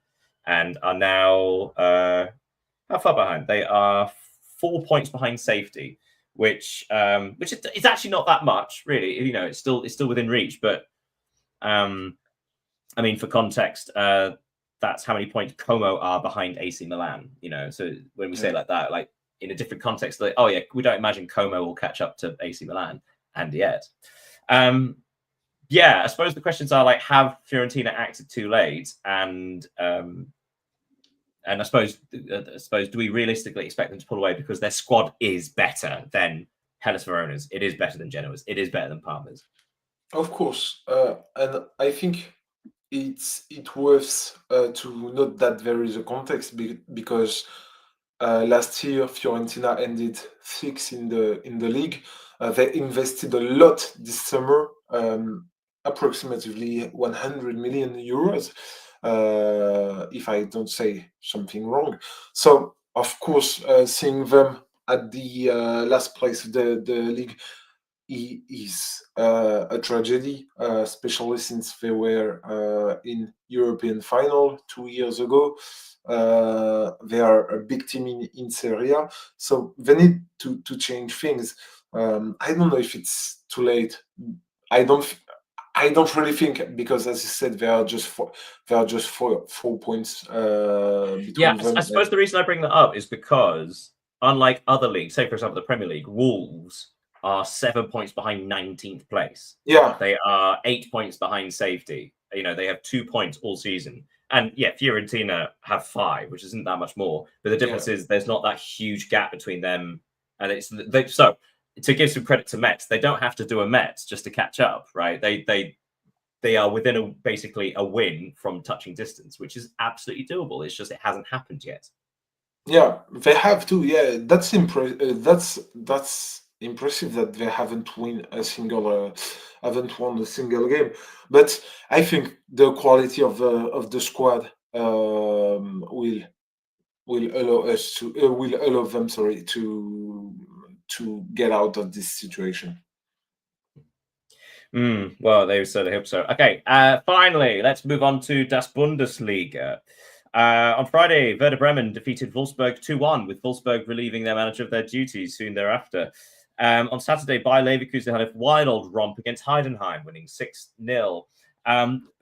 and are now how far behind? They are 4 points behind safety, which is actually not that much, really. You know, it's still within reach. But I mean, for context, that's how many points Como are behind AC Milan. You know, so when we say like that, like in a different context, like, oh yeah, we don't imagine Como will catch up to AC Milan, and yet. Yeah, I suppose the questions are like, have Fiorentina acted too late, and I suppose, do we realistically expect them to pull away because their squad is better than Hellas Verona's? It is better than Genoa's. It is better than Parma's.
Of course, and I think it's worth to note that there is a context because last year Fiorentina ended 6th in the league. They invested a lot this summer. approximately 100 million euros, if I don't say something wrong. So, of course, seeing them at the last place of the league is a tragedy, especially since they were in European final 2 years ago. They are a big team in Serie A, so they need to change things. I don't know if it's too late. I don't. I don't really think, because, as you said, there are just four points
Yeah,
between them.
I suppose the reason I bring that up is because, unlike other leagues, say for example the Premier League, Wolves are 7 points behind 19th place.
Yeah,
They are 8 points behind safety. They have 2 points all season. And yeah, Fiorentina have 5, which isn't that much more. But the difference is there's not that huge gap between them. And so to give some credit to Metz, they don't have to do a Metz just to catch up, right? They are within basically a win from touching distance, which is absolutely doable. It's just it hasn't happened yet.
yeah, they have to. Yeah, that's impressive that they haven't won a single game. But I think the quality of the squad will allow them, sorry, to get out of this situation.
Well, they certainly hope so. Okay, finally, let's move on to Das Bundesliga. On Friday, Werder Bremen defeated Wolfsburg 2-1, with Wolfsburg relieving their manager of their duties soon thereafter. On Saturday, Bayer Leverkusen had a wild old romp against Heidenheim, winning 6-0.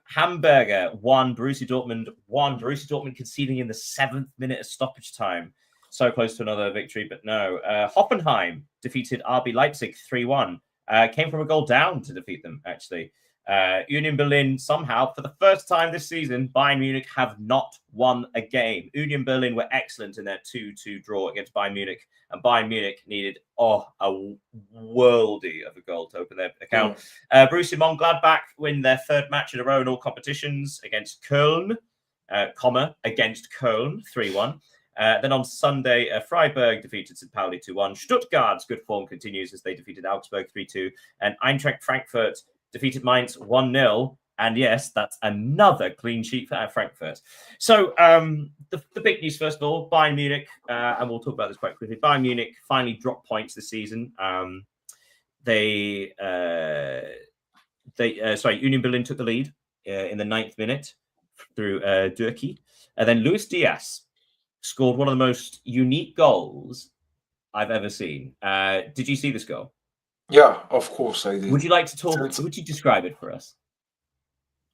Hamburger won, Borussia Dortmund won. Borussia Dortmund conceding in the 7th minute of stoppage time. So close to another victory, but no. Hoffenheim defeated RB Leipzig 3-1. Came from a goal down to defeat them, actually. Union Berlin, somehow, for the first time this season, Bayern Munich have not won a game. Union Berlin were excellent in their 2-2 draw against Bayern Munich, and Bayern Munich needed, a worldie of a goal to open their account. Borussia Mönchengladbach win their 3rd match in a row in all competitions against Köln, against Köln, 3-1. Then on Sunday, Freiburg defeated St. Pauli 2-1. Stuttgart's good form continues as they defeated Augsburg 3-2. And Eintracht Frankfurt defeated Mainz 1-0. And yes, that's another clean sheet for Frankfurt. So the big news, first of all, Bayern Munich, and we'll talk about this quite quickly. Bayern Munich finally dropped points this season. Union Berlin took the lead in the 9th minute through Durkee. And then Luis Diaz scored one of the most unique goals I've ever seen. Did you see this goal?
Yeah, of course I did.
Would you like to talk? Would you describe it for us?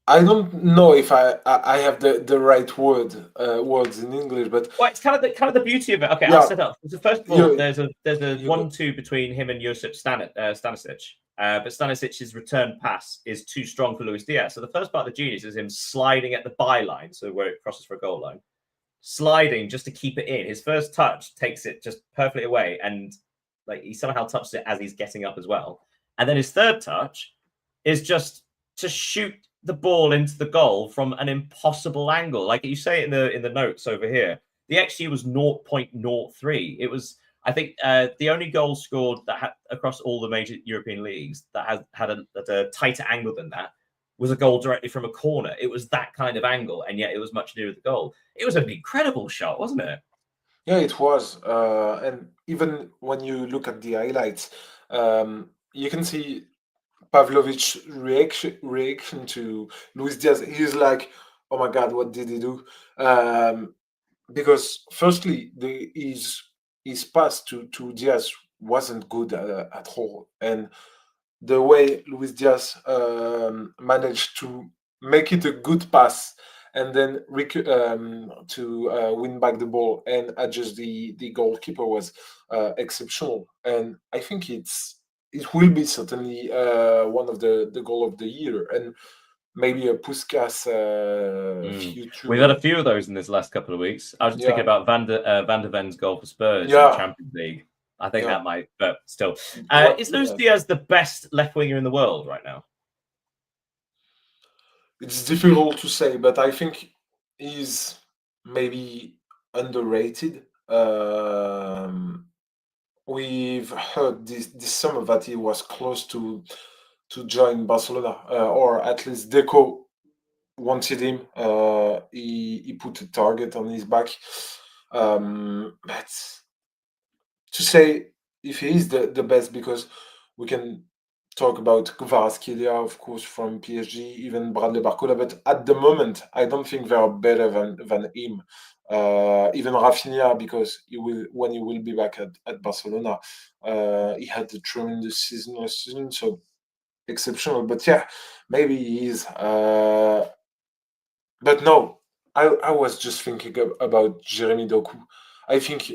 I don't know if I have the right words in English, but
well, it's kind of the beauty of it. Okay, I'll set up. So first of all, there's a 1-2 between him and Josip Stanisic. But Stanisic's return pass is too strong for Luis Diaz. So the first part of the genius is him sliding at the byline, so where it crosses for a goal line, sliding just to keep it in. His first touch takes it just perfectly away, and like he somehow touches it as he's getting up as well. And then his third touch is just to shoot the ball into the goal from an impossible angle. Like you say in the notes over here, the XG was 0.03. It was, I think, the only goal scored that had across all the major European leagues that had a tighter angle than that was a goal directly from a corner. It was that kind of angle, and yet it was much nearer the goal. It was an incredible shot, wasn't it?
Yeah, it was. And even when you look at the highlights, you can see Pavlovic's reaction to Luis Diaz. He's like, "Oh my God, what did he do?" Because firstly, his pass to Diaz wasn't good at all, and the way Luis Diaz managed to make it a good pass and then to win back the ball and adjust the goalkeeper was exceptional. And I think it will be certainly one of the goal of the year, and maybe a Puskas future.
We've had a few of those in this last couple of weeks. I was just thinking about Van der Ven's goal for Spurs in the Champions League. I think that might, but still. Is Luis Diaz the best left winger in the world right now?
It's difficult to say, but I think he's maybe underrated. We've heard this summer that he was close to to join Barcelona, or at least Deco wanted him. He put a target on his back. But to say if he is the best, because we can talk about Kvaratskhelia, of course, from PSG, even Bradley Barcola, but at the moment, I don't think they are better than him. Even Rafinha, because when he will be back at Barcelona, he had a tremendous season last season, so exceptional. But yeah, maybe he is. But no, I was just thinking about Jeremy Doku. I think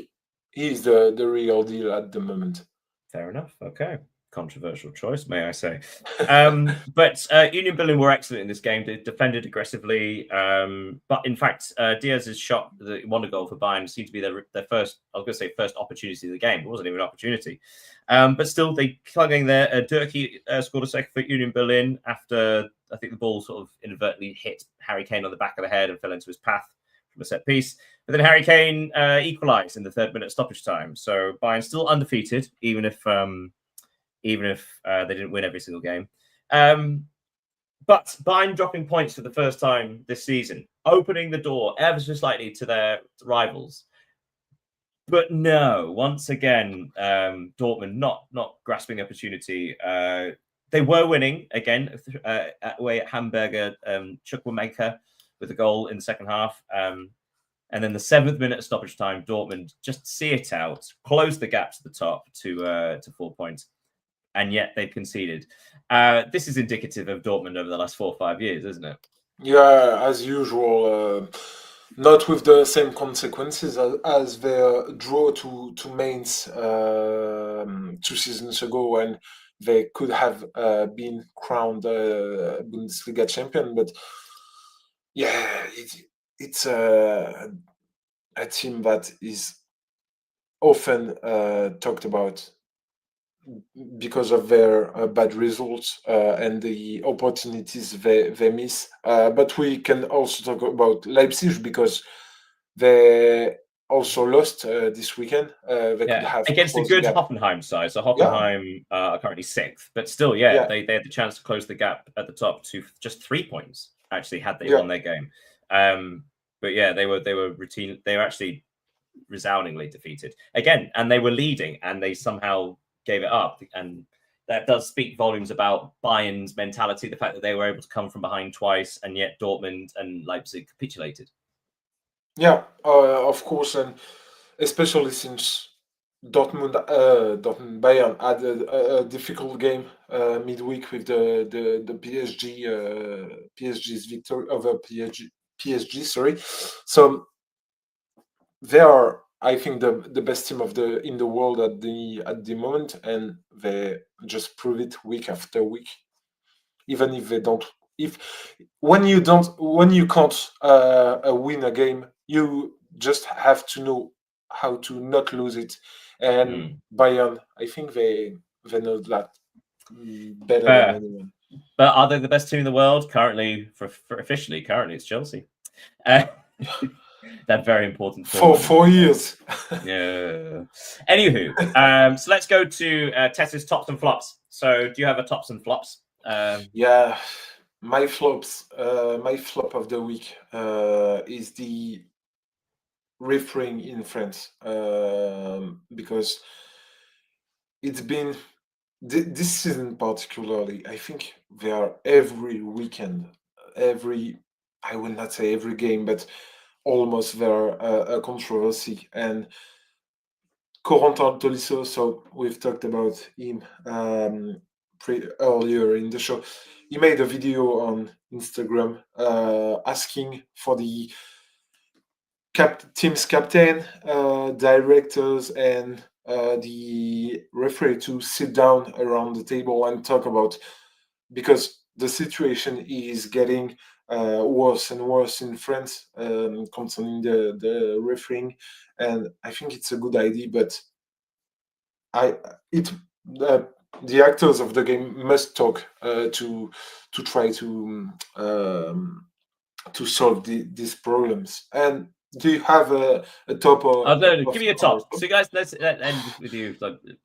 he's the real deal at the moment.
Fair enough. Okay. Controversial choice, may I say. But Union Berlin were excellent in this game. They defended aggressively. But in fact, Diaz's shot that won a goal for Bayern seemed to be their first, I was going to say first opportunity of the game. It wasn't even an opportunity. But still, they clung in there. Durkee scored a second for Union Berlin after, I think the ball sort of inadvertently hit Harry Kane on the back of the head and fell into his path from a set piece. But then Harry Kane equalised in the 3rd minute stoppage time. So Bayern still undefeated, even if they didn't win every single game. But Bayern dropping points for the first time this season, opening the door ever so slightly to their rivals. But no, once again, Dortmund not grasping the opportunity. They were winning again away at Hamburger. Chukwuemeka with a goal in the second half. And then the 7th minute of stoppage time, Dortmund just see it out, close the gap to the top to 4 points, and yet they've conceded. This is indicative of Dortmund over the last 4 or 5 years, isn't it?
Yeah, as usual. Not with the same consequences as their draw to Mainz 2 seasons ago, when they could have been crowned Bundesliga champion. But yeah, it's a team that is often talked about because of their bad results and the opportunities they miss. But we can also talk about Leipzig, because they also lost this weekend. They could have
against a
closed the
good
gap.
Hoffenheim side. So Hoffenheim are currently 6th, but still, they had the chance to close the gap at the top to just 3 points. Actually, had they won their game. But yeah, they were routine. They were actually resoundingly defeated again, and they were leading, and they somehow gave it up. And that does speak volumes about Bayern's mentality, the fact that they were able to come from behind twice, and yet Dortmund and Leipzig capitulated.
Yeah, of course, and especially since Dortmund Bayern had a difficult game midweek with the PSG's victory over PSG. Sorry, so they are, I think, the best team in the world at the moment, and they just prove it week after week. Even if they don't, when you can't win a game, you just have to know how to not lose it. And Bayern, I think they know that better than anyone.
But are they the best team in the world currently? Officially, currently it's Chelsea. That very important
for 4 years.
Yeah. Anywho, so let's go to Tess's tops and flops. So, do you have a tops and flops?
Yeah, my flops. My flop of the week is the refereeing in France, because it's been this season particularly. I think they are every weekend, I will not say every game, but almost there a controversy. And Corentin Tolisso, so we've talked about him earlier in the show. He made a video on Instagram asking for the team's captain, directors, and the referee to sit down around the table and talk about, because the situation is getting worse and worse in France concerning the refereeing, and I think it's a good idea. But the actors of the game must talk to try to solve these problems. And do you have a top?
Give me a top. So, guys, let's end with you.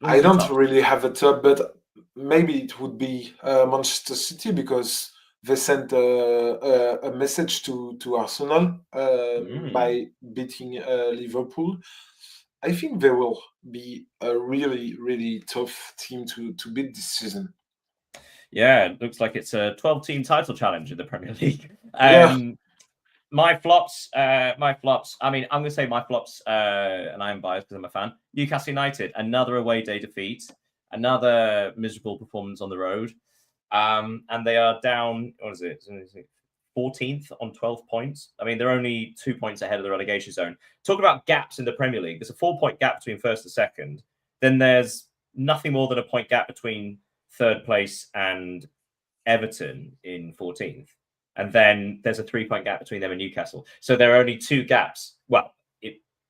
I don't really have a top, but maybe it would be Manchester City because they sent a message to Arsenal by beating Liverpool. I think they will be a really, really tough team to beat this season.
Yeah, it looks like it's a 12-team title challenge in the Premier League.
Yeah.
My flops. I mean, I'm going to say my flops, and I'm biased because I'm a fan. Newcastle United, another away day defeat, another miserable performance on the road, and they are down. What is it? 14th on 12 points. I mean, they're only 2 points ahead of the relegation zone. Talk about gaps in the Premier League. There's a 4-point gap between first and second. Then there's nothing more than a point gap between third place and Everton in 14th. And then there's a 3-point gap between them and Newcastle. So there are only 2 gaps. Well,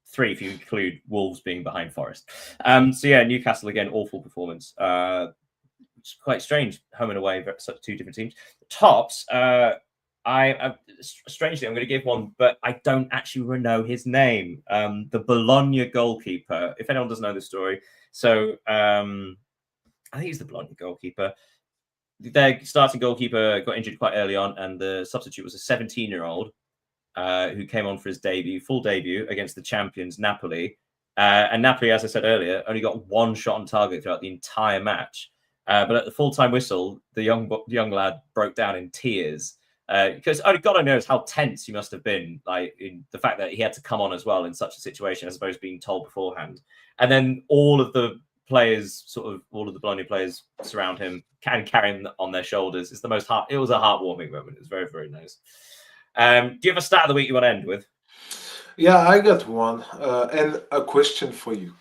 3 if you include Wolves being behind Forest. So yeah, Newcastle again, awful performance. It's quite strange, home and away, such 2 different teams. Tops, strangely, I'm going to give one, but I don't actually know his name. The Bologna goalkeeper, if anyone doesn't know the story. So I think he's the Bologna goalkeeper. Their starting goalkeeper got injured quite early on, and the substitute was a 17-year-old who came on for his full debut against the champions Napoli. And Napoli, as I said earlier, only got 1 shot on target throughout the entire match. But at the full-time whistle, the young lad broke down in tears because God only knows how tense he must have been. Like in the fact that he had to come on as well in such a situation, as opposed to being told beforehand. And then all of the Bologna players surround him, can carry him on their shoulders. It's the most it was a heartwarming moment. It was very, very nice. Do you have a stat of the week you want to end with?
Yeah, I got one and a question for you.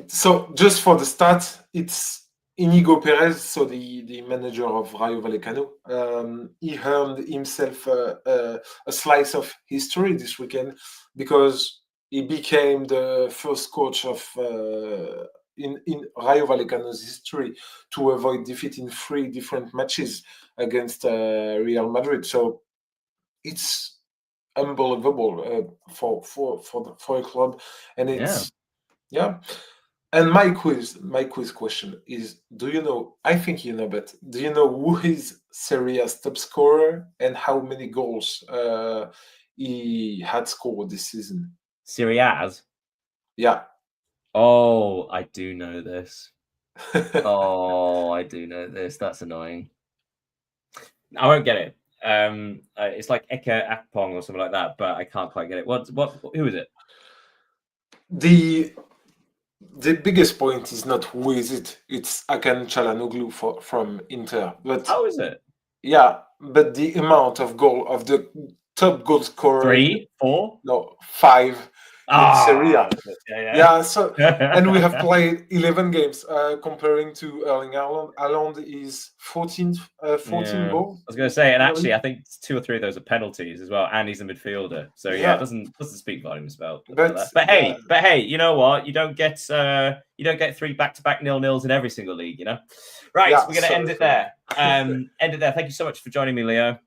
So just for the start, it's Inigo Perez, so the manager of Rayo Vallecano. He earned himself a slice of history this weekend because he became the first coach of in Rayo Vallecano's history to avoid defeat in 3 different matches against Real Madrid. So it's unbelievable for a club, and it's yeah. And my quiz question is: do you know? I think you know, but do you know who is Serie A's top scorer and how many goals he had scored this season?
Serie A's?
Yeah.
Oh, I do know this. I do know this. That's annoying. I won't get it. It's like Eke Akpong or something like that, but I can't quite get it. Who is it?
The biggest point is not who is it. It's Hakan Çalhanoğlu from Inter. But
how is it?
Yeah, but the amount of the top goal scorer
3, 4?
No, 5 in Serie A. Yeah, so and we have played 11 games. Comparing to Erling Haaland is 14 goals.
I was going to say, and actually, I think 2 or 3 of those are penalties as well, and he's a midfielder. So it doesn't speak volumes about that. But hey, you know what? You don't get 3 back-to-back 0-0s in every single league, you know. Right, we're going to end it there. End it there. Thank you so much for joining me, Leo.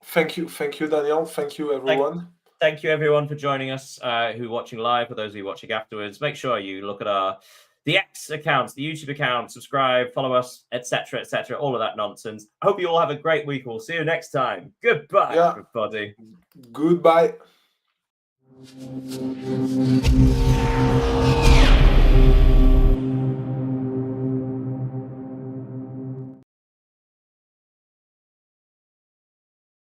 Thank you, Daniel. Thank you, everyone.
Thank you, everyone, for joining us who are watching live. For those of you watching afterwards, make sure you look at the X accounts, the YouTube account, subscribe, follow us, etc., all of that nonsense. I hope you all have a great week. We'll see you next time. Goodbye, everybody.
Goodbye.